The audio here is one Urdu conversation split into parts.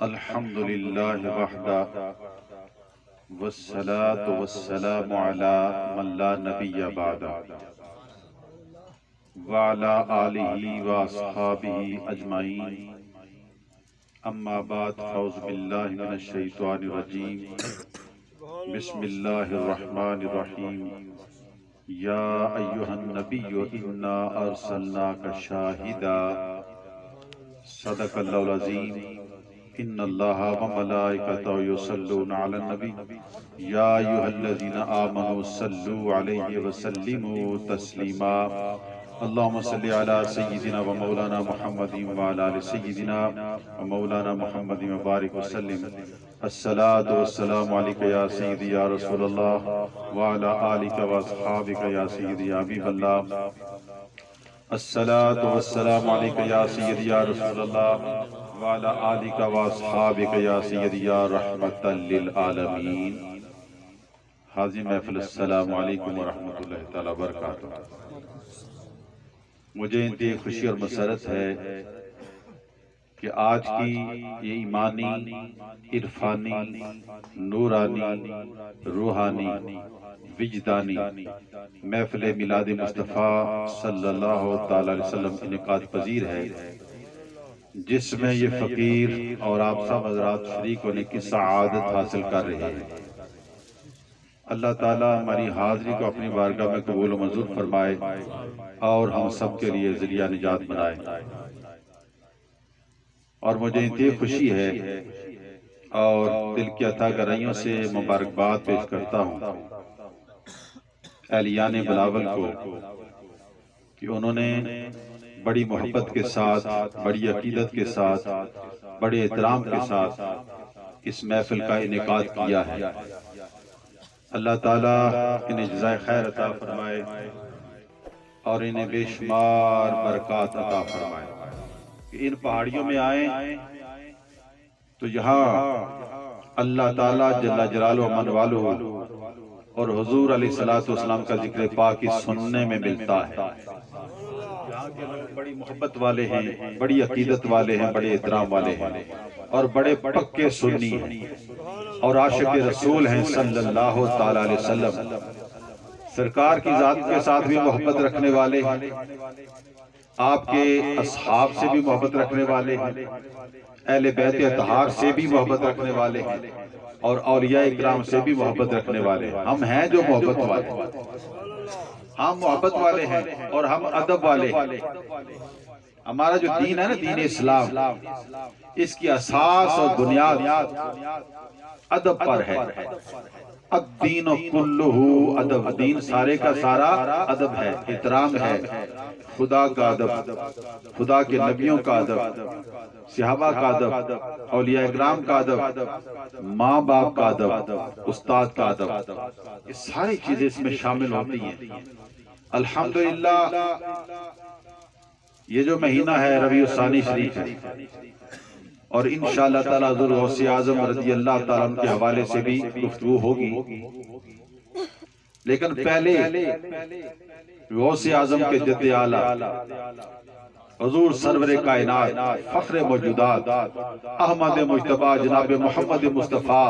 الحمد للہ وحدہ والصلاة والسلام علی من لا نبی بعدہ وعلی آلہ واصحابہ اجمعین اما بعد فاعوذ باللہ من الشیطان الرجیم بسم اللہ الرحمن الرحیم یا ایہا النبی انا ارسلناک شاہدا صدق اللہ العظیم ان اللہ وملائکتہ یصلون علی النبی یا ایھا الذین آمنوا صلوا علیہ وسلموا تسلیما اللہم صلی علی سیدنا و مولانا محمد وعلی آل سیدنا و مولانا محمد وبارک وسلم الصلاة والسلام علیکہ یا سیدی یا رسول اللہ وعلی آلک و اصحابک یا سیدی یا حبیب اللہ الصلاة والسلام علیکہ یا سیدی یا رسول اللہ وعلی آلک و اصحابک یا سیدی یا رحمت للعالمین۔ حاضر محفل السلام علیکم ورحمۃ اللہ تعالی وبرکاتہ۔ مجھے انتہائی خوشی اور مسرت ہے کہ آج کی یہ ایمانی، عرفانی، نورانی، روحانی، وجدانی محفل میلاد مصطفیٰ صلی اللہ تعالی علیہ وسلم انعقاد پذیر ہے، جس میں یہ فقیر اور آپ سب حضرات شریک ہونے کی سعادت حاصل کر رہے ہیں۔ اللہ تعالیٰ ہماری حاضری کو اپنی بارگاہ میں قبول و منظور فرمائے اور ہم سب کے لیے ذریعہ نجات بنائے۔ اور مجھے انتہائی خوشی ہے اور دل کی عطا گرائیوں سے مبارکباد پیش کرتا ہوں اہلیان بلاول کو کہ انہوں نے بڑی محبت کے ساتھ، بڑی عقیدت کے ساتھ، بڑے احترام کے ساتھ اس محفل کا انعقاد کیا ہے۔ اللہ تعالیٰ انہیں جزائے خیر عطا فرمائے اور انہیں بے شمار برکات عطا فرمائے کہ ان پہاڑیوں میں آئیں تو یہاں اللہ تعالیٰ جل جلالہ من والہ اور حضور علیہ السلام کا ذکر پاک سننے میں ملتا ہے۔ یہاں کے لوگ بڑی محبت والے ہیں، بڑی عقیدت والے ہیں، بڑے احترام والے ہیں اور بڑے پکے سنی ہیں اور عاشق رسول ہیں صلی اللہ تعالی علیہ وسلم۔ سرکار کی ذات کے ساتھ بھی محبت رکھنے والے ہیں، آپ کے اصحاب سے بھی محبت رکھنے والے ہیں، اہل بیت اطہار سے بھی محبت رکھنے والے ہیں اور اولیاء اکرام سے بھی محبت رکھنے والے ہیں۔ ہم ہیں جو محبت والے، ہم محبت والے ہیں اور ہم ادب والے ہیں۔ ہمارا جو دین ہے نا، دین اسلام، اس کی اساس اور بنیاد ادب پر ہے۔ الدین کلہ ادب، دین سارے کا سارا ادب ہے، احترام ہے، خدا کا ادب، خدا کے نبیوں کا ادب، صحابہ کا ادب، اولیاء اکرام کا ادب، ماں باپ کا ادب، استاد کا ادب، یہ ساری چیزیں اس میں شامل ہوتی ہیں۔ الحمدللہ یہ جو مہینہ ہے ربیع الثانی شریف ہے اور انشاءاللہ تعالیٰ حضور غوث اعظم رضی اللہ تعالیٰ عنہ کے حوالے سے بھی گفتگو ہوگی، لیکن پہلے غوث اعظم کے جد اعلیٰ حضور سرور کائنات، فخر موجودات، احمد مجتبیٰ جناب محمد مصطفیٰ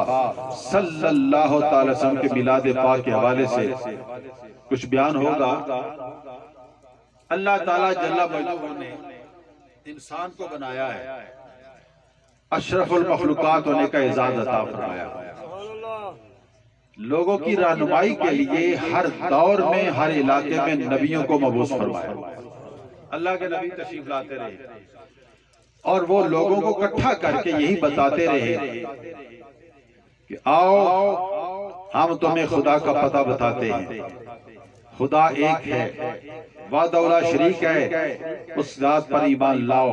صلی اللہ تعالی وسلم کے میلاد پاک کے حوالے سے کچھ بیان ہوگا۔ اللہ تعالیٰ جل مجدہ نے انسان کو بنایا ہے، اشرف المخلوقات ہونے کا اعزاز عطا فرمایا، لوگوں کی رہنمائی کے لیے ہر دور میں ہر علاقے میں نبیوں کو مبعوث فرمایا۔ اللہ کے نبی تشریف لاتے رہے اور وہ لوگوں کو اکٹھا کر کے یہی بتاتے رہے کہ آؤ ہم تمہیں خدا کا پتہ بتاتے ہیں، خدا ایک ہے، وحدہ لا شریک ہے، اس ذات پر ایمان لاؤ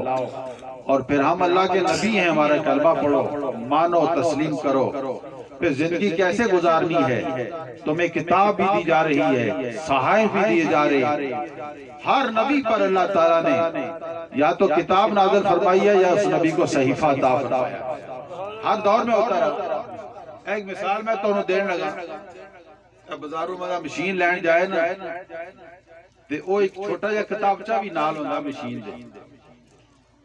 اور پھر ہم اللہ کے نبی ہیں، ہمارا کلمہ پڑھو، مانو، تسلیم کرو۔ پھر زندگی کیسے گزارنی ہے، تمہیں کتاب بھی دی جا رہی ہے، صحائف بھی دیے جا رہے ہیں۔ ہر نبی پر اللہ تعالیٰ نے یا تو کتاب نازل فرمائی ہے یا اس نبی کو صحیفہ عطا فرمایا، ہر دور میں ہوتا رہا۔ ایک مثال میں تو انہوں دین لگا، بازاروں میں مشین لین جائے نا تے وہ ایک چھوٹا جا کتابچہ بھی نال ہوندا مشین دے،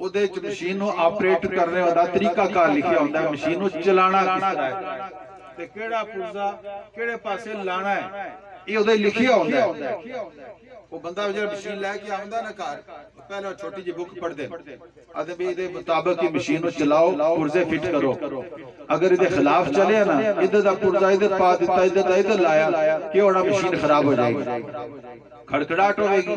ਉਹਦੇ ਚ ਮਸ਼ੀਨ ਨੂੰ ਆਪਰੇਟ ਕਰਨੇ ਦਾ ਤਰੀਕਾ ਕਾਰ ਲਿਖਿਆ ਹੁੰਦਾ ਹੈ, ਮਸ਼ੀਨ ਨੂੰ ਚਲਾਣਾ ਕਿਸ ਤਰ੍ਹਾਂ ਹੈ ਤੇ ਕਿਹੜਾ ਪੁਰਜ਼ਾ ਕਿਹੜੇ ਪਾਸੇ ਲਾਣਾ ਹੈ ਇਹ ਉਹਦੇ ਲਿਖਿਆ ਹੁੰਦਾ ਹੈ। ਉਹ ਬੰਦਾ ਜਿਹੜਾ ਮਸ਼ੀਨ ਲੈ ਕੇ ਆਉਂਦਾ ਨਾ ਘਰ, ਪਹਿਲਾਂ ਛੋਟੀ ਜਿਹੀ ਬੁੱਕ ਪੜ੍ਹਦੇ ਆਦੇ ਵੀ ਇਹਦੇ ਮੁਤਾਬਕ ਹੀ ਮਸ਼ੀਨ ਨੂੰ ਚਲਾਓ, ਪੁਰਜ਼ੇ ਫਿੱਟ ਕਰੋ। ਅਗਰ ਇਹਦੇ ਖਿਲਾਫ ਚਲਿਆ ਨਾ, ਇੱਧਰ ਦਾ ਪੁਰਜ਼ਾ ਇੱਧਰ ਪਾ ਦਿੱਤਾ, ਇੱਧਰ ਦਾ ਇੱਧਰ ਲਾਇਆ, ਕਿ ਹੋਣਾ ਮਸ਼ੀਨ ਖਰਾਬ ਹੋ ਜਾਏਗੀ, ਖੜਖੜਾਹਟ ਹੋਵੇਗੀ,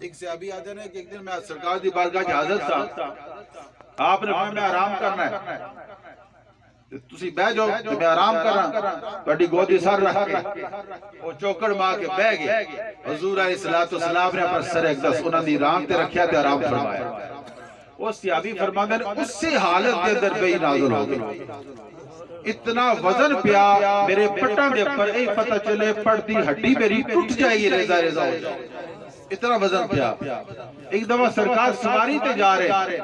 ایک صحابی آتے ہیں کہ ایک دن میں سرکار دی بارگاہ حاضر تھا، آپ نے فرمایا میں آرام کرنا ہے، تسی بہ جاؤ کہ میں آرام کراں، تہاڈی گودی سر رکھ کے وہ چوکڑ مار کے بہ گئے۔ حضور علیہ السلام نے اپنا سر ایک دس انہاں دی ران تے رکھیا تے آرام فرمایا۔ وہ صحابی فرماندے نے اسی حالت دے اندر وحی نازل ہو گئی، اتنا وزن پیا میرے پٹاں دے اوپر، اے پتہ چلے پڑتی ہڈی میری ٹوٹ جائے گی، ریزہ ریزہ ہو جائے، اتنا وزن پیا۔ ایک دفعہ سرکار سواری تے جا رہے،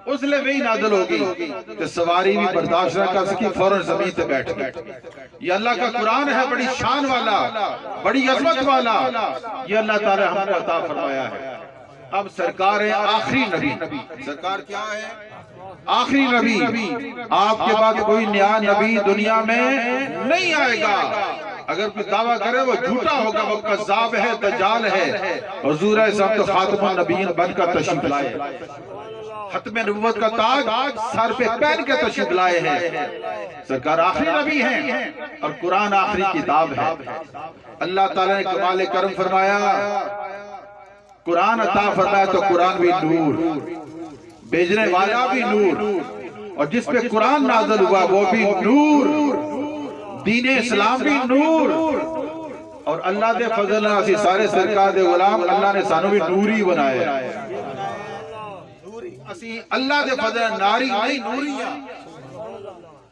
اس لئے وہی نازل ہو گئی کہ سواری بھی برداشت نہ کر سکی، فوراً زمین تے بیٹھ گئی۔ یہ اللہ کا قرآن ہے، بڑی شان والا، بڑی عظمت والا، یہ اللہ تعالی ہم کو عطا فرمایا ہے۔ اب سرکار ہے آخری نبی، سرکار کیا ہے؟ آخری نبی، آپ کے بعد کوئی نیا نبی دنیا میں نہیں آئے گا۔ اگر کوئی دعویٰ کرے وہ جھوٹا ہوگا، وہ کذاب ہے، دجال ہے۔ حضور صاحب تو خاتم النبیین بن کر تشریف لائے، ختم نبوت کا تاج سر پہ پہن کے تشریف لائے ہیں۔ سرکار آخری نبی ہیں اور قرآن آخری کتاب ہے۔ اللہ تعالیٰ نے کمال کرم فرمایا، قرآن عطا فرمایا تو قرآن بھی نور، بھیجنے والا بھی نور، اور جس پہ قرآن نازل ہوا وہ بھی نور، دین اسلام بھی نور، اور اللہ دے فضل اسی سارے سرکار دے غلام اللہ نے سانو بھی نوری بنایا ہے۔ اسی اللہ دے فضل ناری نہیں نوریاں،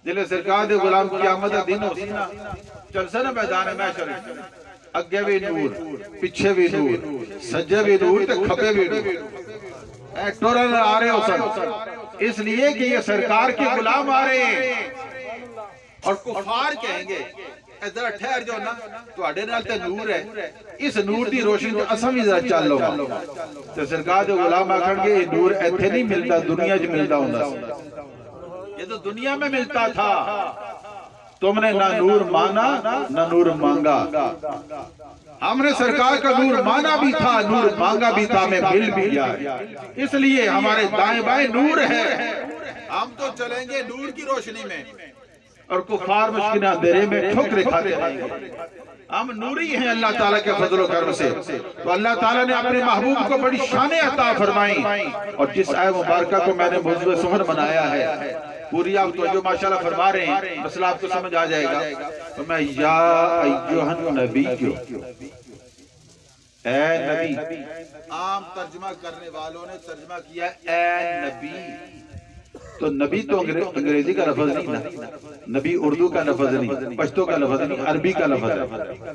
جلے سرکار دے غلام قیامت دن ہو سینا چل سنا میدان محشر، اگے بھی نور، پیچھے بھی نور، سجے بھی نور تے کھپے بھی نور، ایک ٹورن آ رہے ہو سن، اس لیے کہ یہ سرکار کے غلام آ رہے ہیں، اور کفار کہیں گے ذرا ٹھہر جاؤ نا، تواڈے نال تے نور ہے، اس نور دی روشنی تو اساں بھی ذرا چل لو گا۔ تے سرکار دے غلام آکھن گے یہ نور ایتھے نہیں ملتا، دنیا وچ ملتا ہوندا سی، یہ تو دنیا میں ملتا تھا، تم نے نہ نور مانا نہ نور مانگا۔ ہم نے سرکار کا نور مانا بھی تھا، نور مانگا بھی تھا، ہمیں مل بھی گیا ہے، اس لیے ہمارے دائیں بائیں نور ہے، ہم تو چلیں گے نور کی روشنی میں، اور کفار مشکل اندھیرے میں ٹھوکریں کھاتے رہیں گے۔ ہم نوری ہیں اللہ تعالیٰ کے فضل و کرم سے، تو اللہ تعالیٰ نے اپنے محبوب کو بڑی شانیں عطا فرمائیں، اور جس آئے مبارکہ کو میں نے موضوع سحر بنایا ہے، پوری آپ توجہ ماشاءاللہ فرما رہے ہیں، مسئلہ آپ کو سمجھ آ جائے گا۔ تو میں یا ایھا النبی کیوں، اے نبی، عام ترجمہ کرنے والوں نے ترجمہ کیا اے نبی، تو نبی تو انگریزی کا لفظ نہیں نا، نبی اردو کا لفظ نہیں، پشتو کا لفظ نہیں، عربی کا لفظ ہے۔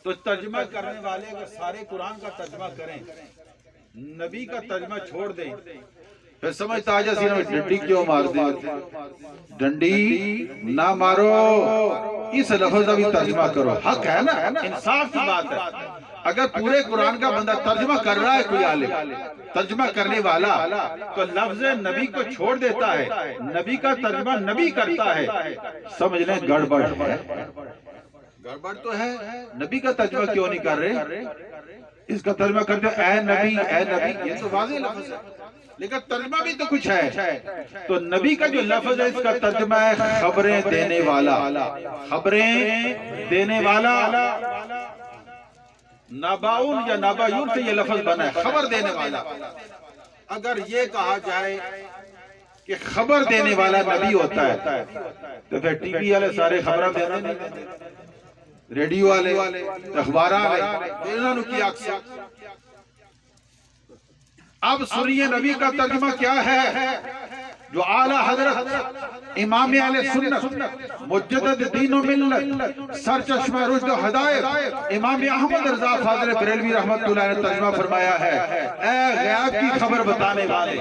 تو ترجمہ کرنے والے اگر سارے قرآن کا ترجمہ کریں، نبی کا ترجمہ چھوڑ دیں، پھر سمجھتا آجا سینہ میں ڈنڈی کیوں مار دیں، ڈنڈی نہ مارو، اس لفظ کا بھی ترجمہ کرو، حق ہے نا، انصاف کی بات ہے۔ اگر پورے قرآن کا بندہ ترجمہ کر رہا ہے، کوئی عالم ترجمہ کرنے والا، تو لفظ نبی کو چھوڑ دیتا ہے، نبی کا ترجمہ نبی کرتا ہے، سمجھ لیں گڑبڑ ہے، گڑبڑ تو ہے، نبی کا ترجمہ کیوں نہیں کر رہے، اس کا ترجمہ کرتے اے نبی، اے نبی، یہ تو واضح لفظ ہے، لیکن ترجمہ بھی تو کچھ ہے۔ تو نبی کا جو لفظ ہے اس کا ترجمہ ہے خبریں دینے والا، خبریں دینے والا، نباؤن یا نبایون سے یہ لفظ بنا ہے، خبر دینے والا۔ اگر یہ کہا جائے کہ خبر دینے والا نبی ہوتا ہے تو پھر ٹی وی والے سارے خبریں دیتے نہیں، ریڈیو والے، اخبار والے، انہوں نے کیا اکثر۔ اب سنیے نبی کا ترجمہ کیا ہے، جو اعلیٰ حضرت امام اہل سنت مجدد دین و ملت سرچشمہ رشد و ہدایت امام احمد رضا فاضل بریلوی رحمت اللہ نے ترجمہ فرمایا ہے، اے غیب کی خبر بتانے والے،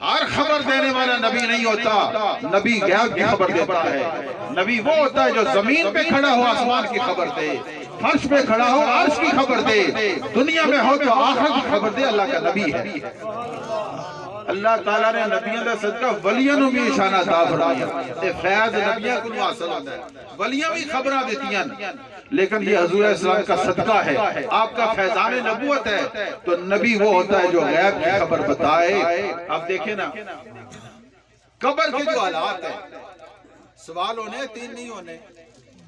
ہر خبر دینے والا نبی نہیں ہوتا، نبی غیب کی خبر دیتا ہے۔ نبی وہ ہوتا ہے جو زمین پہ کھڑا ہو آسمان کی خبر دے، فرش پہ کھڑا ہو عرش کی خبر دے، دنیا میں ہو تو آخرت کی خبر دے، اللہ کا نبی ہے۔ اللہ تعالیٰ نے نبیوں کا صدقہ ولیوں نے بھی اشانہ عطا فرمایا، یہ فیض نبیوں کو حاصل ہوتا ہے، ولیوں بھی خبریں دیتی ہیں، لیکن یہ حضور اسلام کا صدقہ ہے، آپ کا فیضان نبوت ہے، تو نبی وہ ہوتا ہے جو غیب کی خبر بتائے۔ اب دیکھیں نا قبر کے جو حالات ہیں، سوال ہونے تین نہیں ہونے،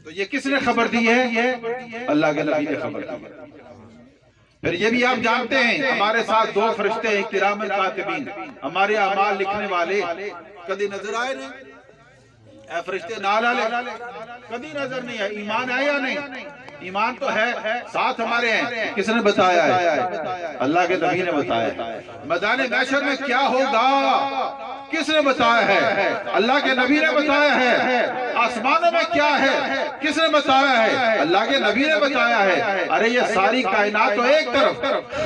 تو یہ کس نے خبر دی ہے؟ اللہ کے نبی نے خبر دی ہے۔ پھر یہ بھی آپ جانتے ہیں ہمارے ساتھ دو فرشتے ہیں کرام الکاتبین، ہمارے اعمال لکھنے والے، کبھی نظر آئے نہیں؟ اے فرشتے نال والے کبھی نظر نہیں آئے۔ ایمان آیا یا نہیں؟ ایمان تو ہے، ساتھ ہمارے ہیں۔ کس نے بتایا ہے؟ اللہ کے نبی نے بتایا ہے۔ میدان محشر میں کیا ہوگا کس نے بتایا ہے؟ اللہ کے نبی نے بتایا ہے۔ آسمانوں میں کیا ہے کس نے بتایا ہے؟ اللہ کے نبی نے بتایا ہے۔ ارے یہ ساری کائنات تو ایک طرف،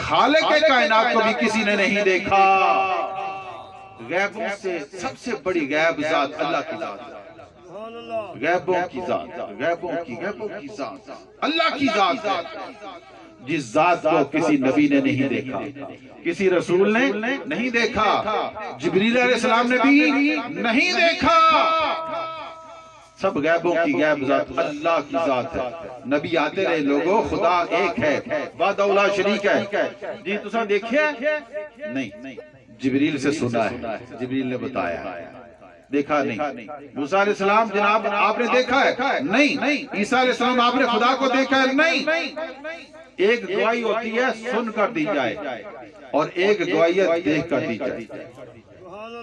خالق کے کائنات کو بھی کسی نے نہیں دیکھا۔ غیبوں سے سب سے بڑی غیب ذات اللہ کی ذات، غیبوں کی ذات، غیبوں کی ذات اللہ کی ذات ہے، جس ذات کو کسی نبی نے نہیں دیکھا، کسی رسول نے نہیں دیکھا، جبریل علیہ السلام نے بھی نہیں دیکھا۔ سب غیبوں کی غیب ذات اللہ کی ذات ہے۔ نبی آتے رہے لوگوں، خدا ایک ہے، وحدہ لا شریک ہے۔ جی تساں دیکھیا نہیں؟ جبریل سے سنا ہے، جبریل نے بتایا ہے، دیکھا نہیں۔ موسیٰ علیہ السلام جناب آپ نے دیکھا ہے؟ نہیں۔ عیسیٰ علیہ السلام آپ نے خدا کو دیکھا ہے؟ نہیں۔ ایک گواہی ہوتی ہے سن کر دی جائے اور ایک گواہی دیکھ کر دی جائے۔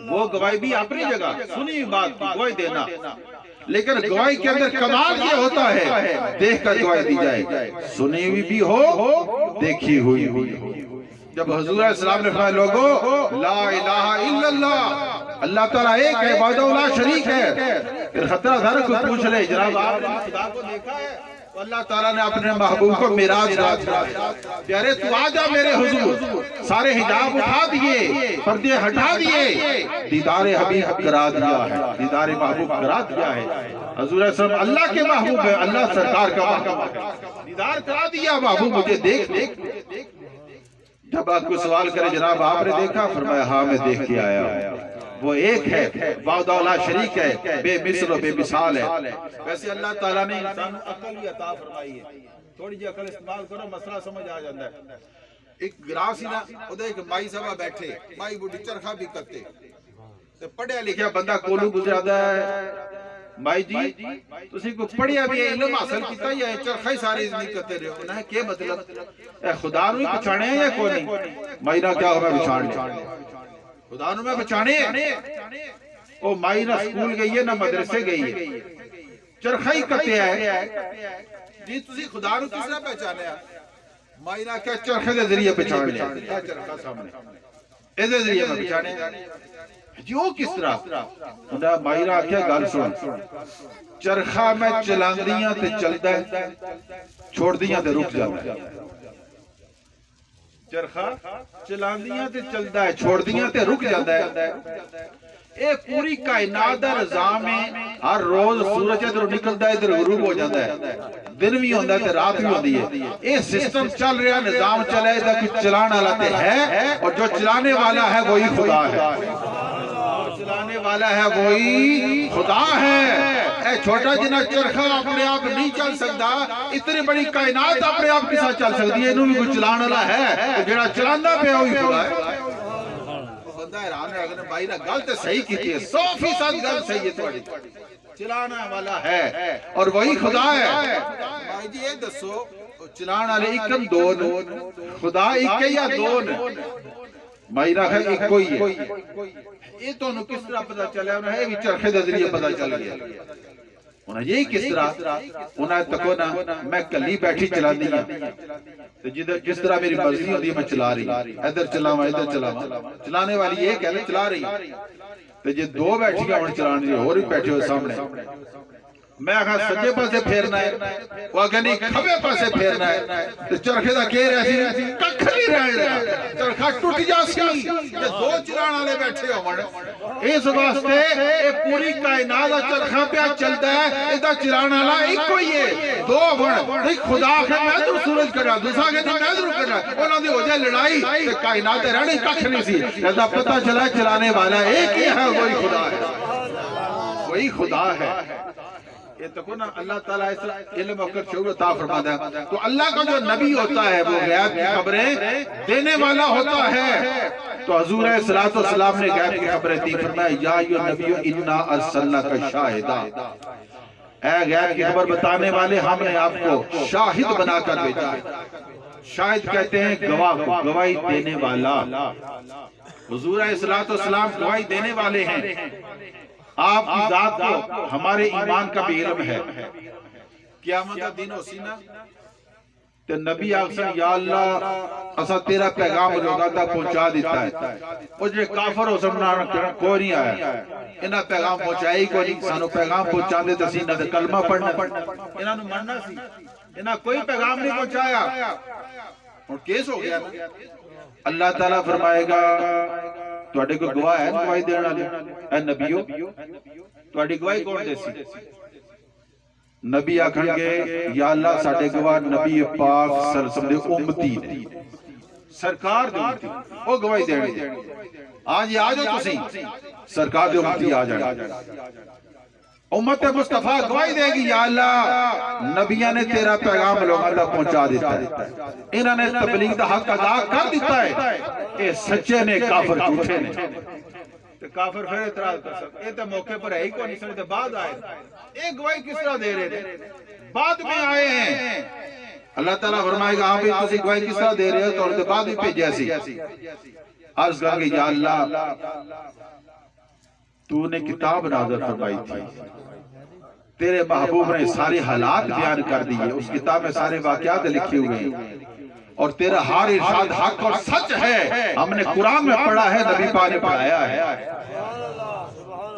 وہ گواہی بھی اپنی جگہ، سنی بات کی گواہی دینا، لیکن گواہی کے اندر کمال یہ ہوتا ہے دیکھ کر گواہی دی جائے، سنی ہوئی بھی ہو دیکھی ہوئی ہو۔ جب حضور علیہ السلام نے فرمایا لوگوں لا الہ الا اللہ، اللہ تعالیٰ ایک ہے، وحدہ لا شریک ہے، پھر خطرہ تھا نا کوئی پوچھ لے جناب آپ نے خدا کو دیکھا ہے؟ تو اللہ تعالیٰ نے اپنے محبوب کو معراج رات پیارے تو آجا میرے حضور، سارے حجاب اٹھا دیے، پردے ہٹا دیے، دیدار حبیب کرا دیا ہے، دیدار محبوب کرا دیا ہے۔ حضور علیہ السلام اللہ کے محبوب ہے، اللہ سرکار کا محبوب ہے، دیدار کرا دیا محبوب مجھے دیکھ۔ جب آپ کو سوال کرے جناب آپ نے دیکھا؟ فرمایا ہاں میں دیکھ کے آیا ہوں۔ وہ ایک ہے، وحدہ لا شریک ہے، بے مثل و بے مثال ہے۔ ویسے اللہ تعالیٰ نے انسان کو عقل ہی عطا فرمائی ہے، تھوڑی جی عقل استعمال کرو مسئلہ سمجھ آ جاتا ہے۔ ایک گراس ہی نا ادھر ایک مائی صاحبہ بیٹھے، مائی بوٹی چرخا بھی کرتے، پڑھیا لکھیا بندہ کولو گزرادا ہے، مائی جی تسی کو پڑھیا بھی علم حاصل کیتا یا چرخا ہی سارے نہیں کرتے رہے ہو؟ نہ کیا مطلب اے خدا نو ہی پچھانے ہیں یا کوئی نہیں؟ مائی نہ کیا ہو میں پچھاڑ لیں، خدا نو میں پچھانے ہیں۔ او مائی نہ سکول گئی ہے نہ مدرسے گئی ہے، چرخا ہی کرتے ہیں جی تسی خدا نو کس طرح پہچانے ہیں؟ مائی نہ کیا چرخے دے ذریعے پہچان لیں، چرخا سامنے اے دے ذریعے میں پہچانے جو کس طرح انہا مائرہ کیا گال سن چرخا میں چلاندیاں تے چلتا ہے، چھوڑ دیاں تے رک جاتا ہے۔ چرخا چلاندیاں تے چلتا ہے، چھوڑ دیاں تے رک جاتا ہے۔ اے پوری کائنات دا نظام ہے، ہر روز سورج ادھر نکلتا ہے ادھر غروب ہو جاتا ہے، دن بھی ہوتا ہے تے رات بھی ہوتی ہے۔ اے سسٹم چل رہا، نظام چلے دا کچھ چلانا والا تے ہے، اور جو چلانے والا ہے وہی خدا ہے، چلانے والا ہے وہی خدا ہے۔ اے چھوٹا جنا چرخا اپنے آپ نہیں چل سکتا، اتنی بڑی کائنات اپنے آپ کے ساتھ چل سکتی ہے، انہوں بھی کوئی چلانے والا ہے، جڑا چلانا پہ ہوئی خدا ہے۔ بندہ حیران ہے اگر بھائی نہ غلط صحیح کیتی ہے، 100% غلط صحیح ہے، تھوڑی چلانا والا ہے اور وہی خدا ہے۔ بھائی جی یہ دسو چلانا والے ایکم دون خدا ایک ہے یا دون؟ مائرہ ہے ایک کوئی ہے۔ یہ تو انہوں کس طرح پتا چلے انہوں ہے بھی چرخے دے ذریعے پتا چل گیا، انہوں یہی کس طرح انہوں تکو نا میں کلی بیٹھی چلا دیا جس طرح میری مرضی ہوتی ہے میں چلا رہی، ادھر چلاواں ادھر چلاواں، چلانے والی ایک ہے چلا رہی، تو یہ دو بیٹھی گا انہوں چلانے رہی اور ہی بیٹھے ہوئے سامنے، میں آگا سجے پاسے پھیرنا ہے، وہ آگا نہیں کھبے پاسے پھیرنا ہے، تو چرخے دا کہہ رہے ہیں ککھ نہیں رہے رہا، چرخہ ٹوٹ جا سی، یہ دو چلانا لے بیٹھے ہو مڑے، اس واسطے یہ پوری کائنات چرخہ پہ چلتا ہے، ادھا چلانا لے ایک کوئی ہے، دو بڑھ، ایک خدا ہے میں در سورج کر رہا، دوسرا کہتا میں در کر رہا، انہوں نے ہو جائے لڑائی، تو کائنات رہنے ککھ نہیں سی، ایسا پتہ چلا چلانے والا ایک ہی ہے، وہی خدا ہے، وہی خدا ہے۔ یہ تو نا اللہ تعالیٰ اس علم وقت شعور عطا فرماتا ہے، تو اللہ کا جو نبی ہوتا ہے وہ غیب کی خبریں دینے والا ہوتا ہے، تو حضور علیہ السلام نے غیب کی خبریں دی، فرمایا یا ایھا النبی انا ارسلناک شاہدا، اے غیب کی خبر بتانے والے، ہم نے آپ کو شاہد بنا کر بھیجا ہے۔ شاہد کہتے ہیں گواہ، گواہی دینے والا۔ حضور علیہ السلام گواہی دینے والے ہیں۔ آپ کی ذات کو ہمارے ایمان کا بھی علم ہے۔ قیامت کا دن اسی نا تے نبی آخر یا اللہ اسا تیرا پیغام لوگاں تک پہنچا دیتا ہے، وہ جو کافر ہو سمنا کوئی نہیں آیا، انہاں پیغام پہنچائی کوئی نہیں، سانو پیغام پہنچا دے تسی نہ کلمہ پڑھنا، انہاں نو مرنا سی، انہاں کوئی پیغام نہیں پہنچایا، اور کیس ہو گیا۔ اللہ تعالیٰ فرمائے گا تواڈے کو گواہ ہے گواہی دینے والے، اے نبیو تواڈی گواہی کون دے سی؟ نبی آکھن گے یا اللہ ساڈے گواہ نبی پاک صلی اللہ علیہ وسلم دے امتی نے، سرکار دے امتی، وہ گواہی دینے دے۔ آج یہ آجو تسی سرکار دے امتی آ جائے، امت مصطفیٰ گواہی دے گی یا اللہ نبیہ نے تیرا پیغام لوگوں تک پہنچا دیتا ہے، انہوں نے تبلیغ دا حق ادا کر دیتا ہے، اے سچے نے کافر جھوٹے نے۔ کافر پھر اعتراض کر سکتے، یہ تو موقع پر ہے ہی کوئی نہیں، سنتے بعد آئے، ایک گواہی کس طرح دے رہے تھے، بعد میں آئے ہیں۔ اللہ تعالیٰ فرمائے گا ہاں بھی تسی گواہی کس طرح دے رہے ہو، تو انہوں نے بعد بھی پہ جیسی عرض کر کے یا اللہ تو نے کتاب نازل فرمائی تھی، تیرے محبوب نے سارے حالات بیان کر دیئے، اس کتاب میں سارے واقعات لکھے ہوئے ہیں، اور تیرا ہر ارشاد حق اور سچ ہے، ہم نے قرآن میں پڑھا ہے، نبی پاک نے پڑھایا ہے،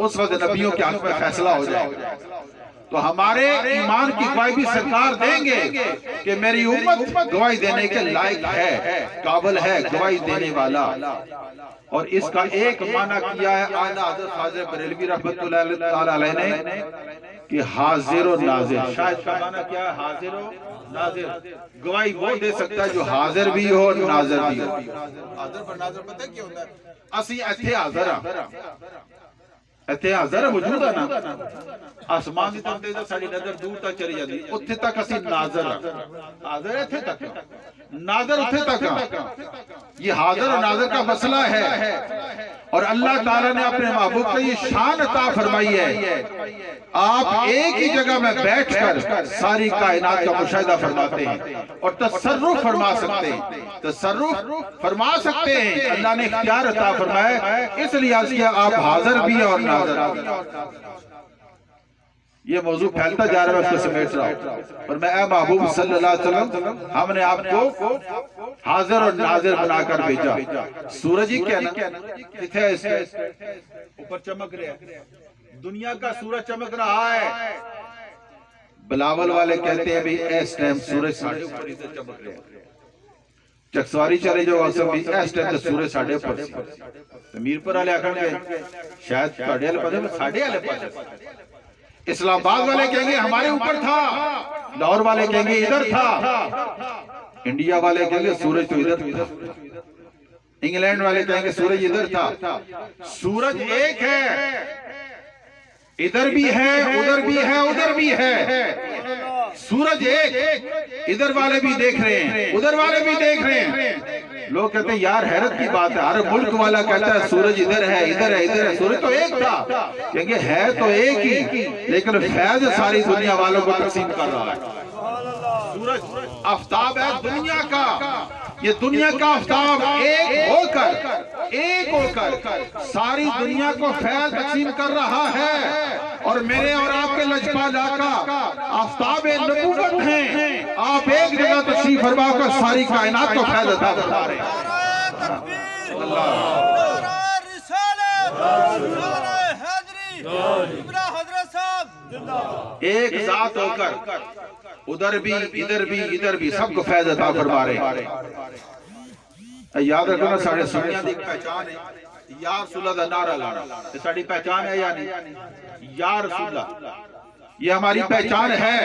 اس وقت نبیوں کے حق میں فیصلہ ہو جائے گا۔ تو ہمارے ایمان کی گواہی بھی سرکار دیں گے کہ میری امت گواہی دینے کے لائق ہے، قابل ہے گواہی دینے والا۔ اور اس کا ایک معنی کیا ہے آئینہ حضرت خواجہ بریلوی رحمت اللہ علیہ نے کہ حاضر و ناظر۔ شاید کا معنی کیا ہے؟ حاضر و ناظر، گواہی وہ دے سکتا ہے جو حاضر بھی ہو اور ناظر بھی ہو۔ حاضر پر ناظر پتہ کیا ہوتا ہے؟ اسی ایتھے حاضر ہیں، ایتھے حاضر وجود ہے نا، آسمان کی طرف دیکھتا ساری نظر دور تک چلی جاتی، اتھے تک اسی ناظر ہیں، حاضر ایتھے تک، ناظر اتھے تک۔ یہ حاضر اور ناظر کا مسئلہ ہے، اور اللہ تعالیٰ نے اپنے محبوب کو یہ شان عطا فرمائی ہے، آپ ایک ہی جگہ میں بیٹھ کر ساری کائنات کا مشاہدہ فرماتے ہیں اور تصرف فرما سکتے ہیں، تصرف فرما سکتے ہیں۔ اللہ نے اختیار عطا فرمایا، اس لیے آج کیا آپ حاضر بھی اور ناظر بھی۔ یہ موضوع پھیلتا جا رہا ہے، اس کو سمیٹ رہا ہوں، اور میں اے محبوب صلی اللہ علیہ وسلم ہم نے آپ کو حاضر اور ناظر بنا کر بھیجا۔ سورج ہی کہنا کتھے ہے، اس کے اوپر چمک رہا ہے، دنیا کا سورج چمک رہا ہے، بلاول والے کہتے ہیں بھی اس ٹائم سورج ساڑھے اوپر ادھر چمک رہا ہے، چکسواری چلے جو اکثر بھی اس ٹائم سورج ساڑھے اوپر سی، میر پر والے آکھن گے شاید ساڑھے والے پاس ساڑھے والے پاس، اسلام آباد والے کہیں گے ہمارے اوپر تھا، لاہور والے کہیں گے ادھر تھا، انڈیا والے کہیں گے سورج تو ادھر تھا، انگلینڈ والے کہیں گے سورج ادھر تھا۔ سورج ایک ہے، ادھر بھی ہے ادھر بھی ہے ادھر بھی ہے، سورج ایک، ادھر والے بھی دیکھ رہے ہیں ادھر والے بھی دیکھ رہے ہیں۔ لوگ کہتے ہیں یار حیرت کی بات ہے، ہر ملک والا کہتا ہے سورج ادھر ہے ادھر ہے ادھر ہے، سورج تو ایک تھا، کہیں گے ہے تو ایک ہی، لیکن فیض ساری دنیا والوں کو تقسیم کر رہا ہے۔ سورج آفتاب ہے دنیا کا، یہ دنیا کا آفتاب ایک ہو کر ساری دنیا کو فیض تقسیم کر رہا ہے، اور میرے اور آپ کے لجپال آقا آفتاب نبوت ہیں، آپ ایک جگہ تشریف فرما کر ساری کائنات کو فیض عطا فرما رہے ہیں۔ ایک ذات ہو کر ادھر بھی ادھر بھی ادھر بھی سب کو فیض عطا فرما رہے ہیں۔ یاد رکھو نا ساڑھے سنیاں دی پہچان ہے یا رسول اللہ دا نعرہ لانا، یہ ساڑھی پہچان ہے یا نہیں؟ یا رسول اللہ یہ ہماری پہچان ہے،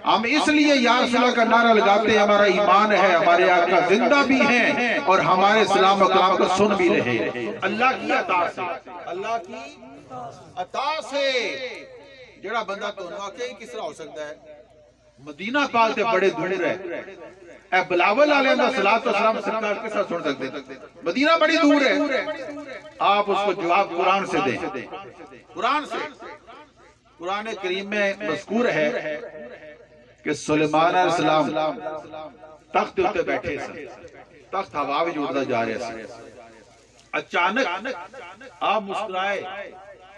ہم اس لیے یا رسول اللہ کا نعرہ لگاتے ہیں، ہمارا ایمان ہے، ہمارے آقا زندہ بھی ہیں اور ہمارے اسلام و کلام کو سن بھی رہے ہیں۔ اللہ کی عطا سے، اللہ کی عطا سے جڑا بندہ تو واقعی کس طرح ہو سکتا ہے؟ مدینہ پاک سے بڑے دور ہے، اے بلاول علیہ السلام سرکار کس طرح سن سکتے؟ مدینہ بڑی دور ہے، آپ اس کو جواب قرآن سے دیں، قرآن سے قرآن کریم میں مذکور ہے کہ سلیمان علیہ السلام تخت اتے بیٹھے سن، تخت ہوا وچ اڑدا جا رہا سی، اچانک آپ مسکرائے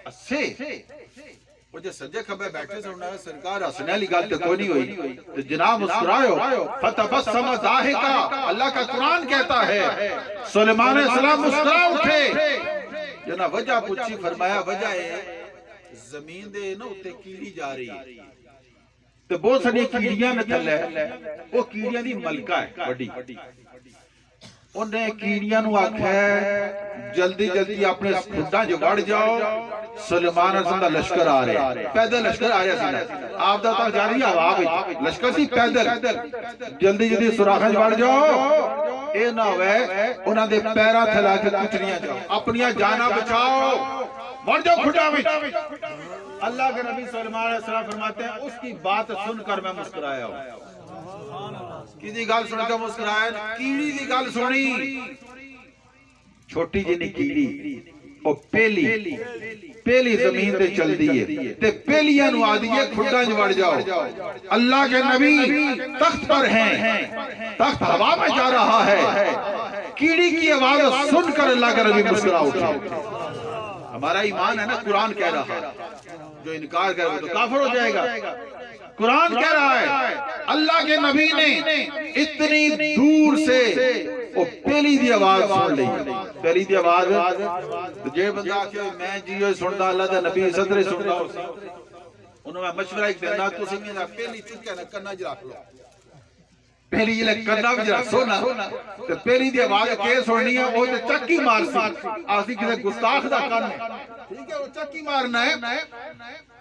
اسے وہ جو سجے کھبے بیٹھے سے انہوں نے سرکار ہسنے والی گل تے کوئی نہیں ہوئی تو جناب مسکرائے ہو فتبسم ضاحکا، اللہ کا قرآن کہتا ہے سلیمان علیہ السلام مسکرا اٹھے، جناب وجہ پوچھی، فرمایا وجہ ہے زمین دے نا اتے کیڑی جا رہی ہے تو بہت ساری کیڑیاں نے تھلے، وہ کیڑیاں دی ملکہ ہے بڑی، انہیں کیڑیاں نو آکھا ہے جلدی جلدی اپنے کھڈاں جو بڑھ جاؤ، سلیمان علیہ السلام دا لشکر آ رہا ہے، پیدل لشکر آ رہا سی، آپ دا تک جا رہی ہے ہوا وچ، لشکر سی پیدل، جلدی جلدی سوراخاں جو بڑھ جاؤ، اے نہ ہوئے انہاں دے پیراں تھلا کے کچلیاں جاؤ، اپنیاں جاناں بچاؤ، بڑھ جاؤ کھڈاں وچ۔ اللہ کے نبی سلیمان علیہ السلام فرماتے ہیں اس کی بات سن کر میں مسکرایا ہوں، کسی گل سن کے مسکرایا، کیڑی دی گل سنی، چھوٹی جی نہیں کیڑی، وہ پہلی زمین تے چل دیئے تے پہلیاں نو آدیئے کھڈاں جو بڑھ جاؤ، اللہ کے نبی تخت پر ہیں، تخت ہوا میں جا رہا ہے، کیڑی کی آواز سن کر اللہ کے نبی مسکرا اٹھے۔ ہمارا ایمان ہے نا قرآن کہہ رہا ہے، جو انکار کر وہ تو کافر ہو جائے گا، قرآن کہہ رہا ہے اللہ کے نبی نے اتنی دور سے وہ پہلی دی آواز سن لی، پہلی دی آواز جے بندہ کہ میں جیو سنتا اللہ دا نبی صدرے سنتا انہوں میں مشورہ ایک دینا تو سنگی نا پہلی چکے نا کرنا جی رکھ لو، پہلی یہ کرنا بھی جرا سونا تو پہلی دی آواز کے سننی ہے وہ تے چکی مار سی، آسی کسی گستاخ دا کن ہے، ٹھیک ہے وہ چکی مارنا ہے،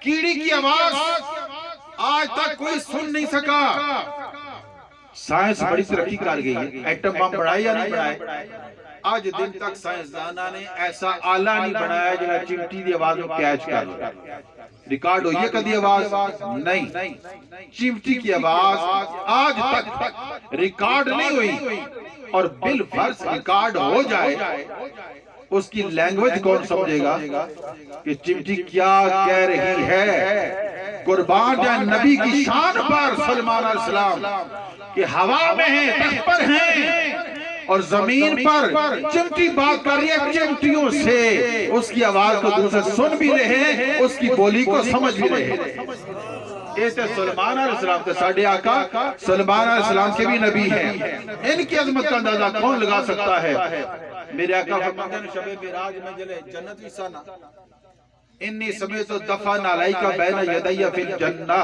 کیڑی کی آواز آج تک کوئی سن نہیں سکا۔ سائنس بڑی ترقی کر گئی ہے، ایٹم بم بڑھائے یا نہیں بڑھائے، آج دن تک سائنسدانہ نے ایسا آلہ نہیں بنایا جنہاں چمٹی دی آواز کو کیچ کر لیا، ریکارڈ ہوئی ہے کدی آواز نہیں، چمٹی کی آواز آج تک ریکارڈ نہیں ہوئی، اور بالفرض ریکارڈ ہو جائے اس کی لینگویج کون سمجھے گا کہ چمٹی کیا کہہ رہی ہے، قربان جائے نبی کی شان پر سلیمان علیہ السلام کہ ہوا میں ہیں، تخت پر ہیں اور زمین پر چمٹی بات کر رہی ہے، چمٹیوں سے اس کی آواز کو دوسرے سن بھی رہے ہیں، اس کی بولی کو سمجھ بھی رہے ہیں۔ ایسے سلیمان علیہ السلام تے ساڑھے آقا سلیمان علیہ السلام کے بھی نبی ہیں، ان کی عظمت کا اندازہ کون لگا سکتا ہے؟ میرے آقا فرماتے ہیں شب معراج میں جلے جنت بھی سانا انی سمیت دفع نالائکہ بین یدیہ فی الجنہ،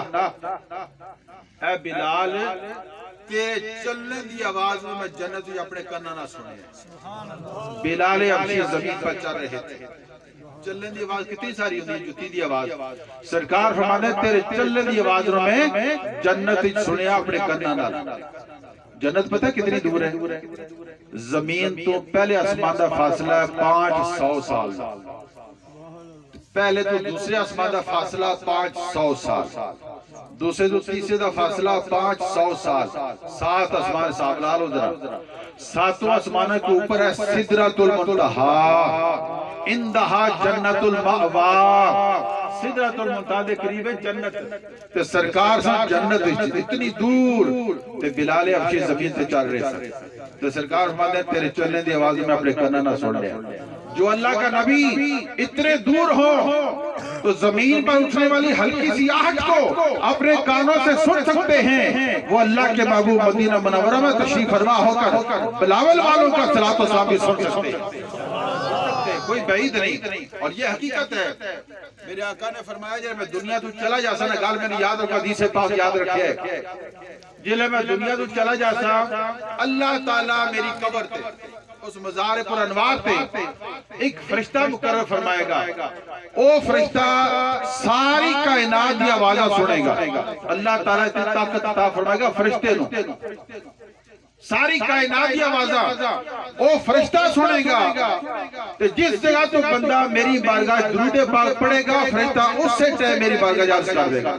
اے بلال تیرے چلنے دی آواز میں جنت بھی اپنے کنہ نہ سنے۔ بلال ابشی زمین پر چل رہے تھے، چلنے دی آواز کتنی ساری ہوتی ہے، جتی دی آواز، سرکار فرمانے تیرے چلنے دی آواز میں جنت سنے اپنے کنہ نہ۔ جنت پتہ کتنی دور ہے؟ زمین تو پہلے آسمان دا فاصلہ ہے 500 سال، پہلے تو دوسرے آسمان دا فاصلہ 500 سال، دوسرے تو تیسرے دا فاصلہ 500 سال، 7 آسمان صاحب لال ادھر، 7 آسمانہ کے اوپر ہے سدرۃ المنتہا، اندہا جنت المأوا، سدرۃ المنتہا دے قریب ہے جنت، تے سرکار سے جنت اتنی دور تے بلال ابشی زمین سے چل رہے سن، تے سرکار فرماتے ہیں تیرے چلنے دی آواز میں اپنے کنہ نہ سن لیا۔ جو اللہ کا نبی اتنے دور ہو تو زمین پر اٹھنے والی ہلکی سی آہٹ کو اپنے کانوں سے سن سکتے ہیں، وہ اللہ کے محبوب مدینہ منورہ میں تشریف فرما ہو کر بلاول والوں کا صلاۃ و سلام بھی سن سکتے ہیں، کوئی بعید نہیں، اور یہ حقیقت ہے۔ میرے آقا نے فرمایا جب میں دنیا تو چلا جاسا نا، گال میں نے یاد رکھا، حدیث پاک یاد رکھے، جلے میں دنیا تو چلا جاسا اللہ تعالیٰ میری قبر تے اس مزار پر انوار تے ایک فرشتہ مقرر فرمائے گا، او فرشتہ ساری کائنات دی آوازہ سنے گا، اللہ تعالیٰ اتنی طاقت عطا فرمائے گا فرشتے نو، ساری کائنات دی آوازہ او فرشتہ سنے گا، جس جگہ تو بندہ میری بارگاہ درود پاک پڑھے گا، فرشتہ اس سے ٹائم میری بارگاہ جاز کر دے گا،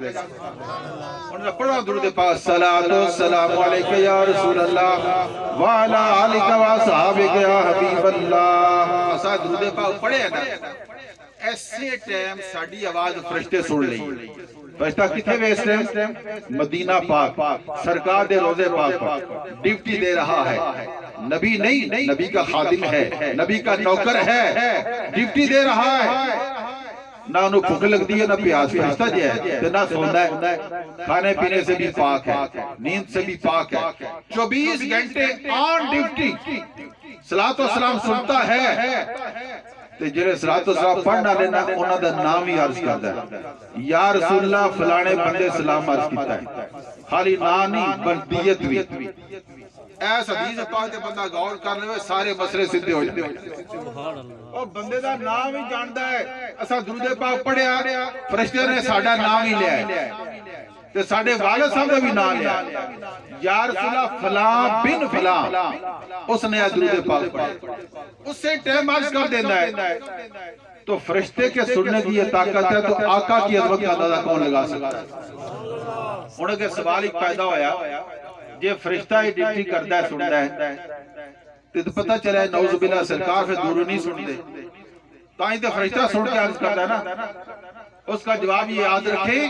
پڑھا درود پاک صلاۃ و سلام علیکہ یا رسول اللہ وعلا آلکہ و صحابکہ یا حبیب اللہ، اسا درود پاک پڑھے ہیں نا، ایسے ٹائم ساڈی آواز فرشتے سن لئی. فرشتہ کتنے وے اس ٹائم؟ مدینہ پاک سرکار دے روزے پاک پر ڈیوٹی دے رہا ہے. نبی نہیں، نبی کا خادم ہے، نبی کا نوکر ہے، ڈیوٹی دے رہا ہے. نہ انہوں بھوک لگتی ہے نہ پیاس. فرشتہ جو ہے تو نہ سونا ہے، کھانے پینے سے بھی پاک ہے، نیند سے بھی پاک ہے، 24 گھنٹے آن ڈیوٹی صلاۃ و سلام سنتا ہے. تے جڑے صلاۃ و سلام پڑھنا لینا انہاں دا نام ہی عرض کردا ہے. یا رسول اللہ فلانے بندے سلام عرض کیتا ہے. خالی نام نہیں بلدیت بھی. ایس حدیث پاک تے بندہ غور کر لے سارے مسئلے سیدھے ہو جاندے. اور بندے دا نام ہی جاندا ہے. اساں درود پاک پڑھیا فرشتے نے ساڈا نام ہی لیا ہے تے ساڈے والد صاحب دا بھی نام لیا. یا رسول اللہ فلاں بن فلاں اس نے درود پاک پڑھا اس سے ٹائم عرض کر دینا ہے. تو فرشتے کے سننے کی یہ طاقت ہے تو آقا کی عظمت کا اندازہ کون لگا سکتا ہے؟ انہوں کے سوال ایک پیدا ہویا یہ فرشتہ ہی ڈیوٹی کرتا ہے سنتا ہے تو پتہ چلا ہے نعوذ باللہ سرکار سے دور نہیں سنتے تو آئیں تو فرشتہ سن کے عرض کرتا ہے نا. اس کا جواب یہ یاد رکھیں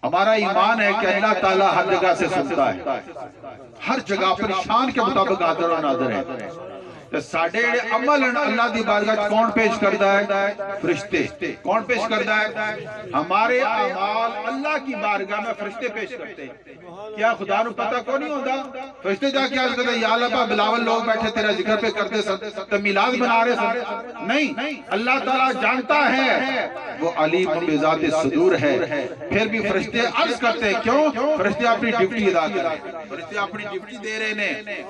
ہمارا ایمان ہے کہ اللہ تعالیٰ ہر جگہ سے سنتا ہے، ہر جگہ پر شان کے مطابق حاضر و ناظر ہے. ساڑھے عمل اللہ دی بارگاہ کون پیش کرتا ہے؟ فرشتے. کون پیش کرتا ہے؟ ہمارے اعمال اللہ کی بارگاہ میں فرشتے پیش کرتے ہیں. کیا خدا نو پتہ کو نہیں ہوتا؟ فرشتے جا کے عرض کرتے ہیں یا اللہ پاک بلاول لوگ بیٹھے تیرا ذکر پہ کرتے سن تو میلاد بنا رہے سن. نہیں، اللہ تعالیٰ جانتا ہے، وہ علیم بذات الصدور ہے. پھر بھی فرشتے عرض کرتے ہیں کیوں؟ فرشتے اپنی ڈیوٹی ادا کرتے ہیں، فرشتے اپنی ڈیوٹی دے رہے ہیں.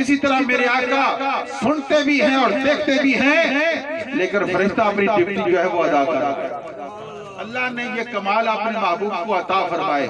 اسی طرح میرے آقا سنتے بھی ہیں اور دیکھتے بھی ہیں لیکن فرشتہ اپنی ڈیوٹی جو ہے وہ ادا کرتا ہے. اللہ نے یہ کمال اپنے محبوب کو عطا فرمائے.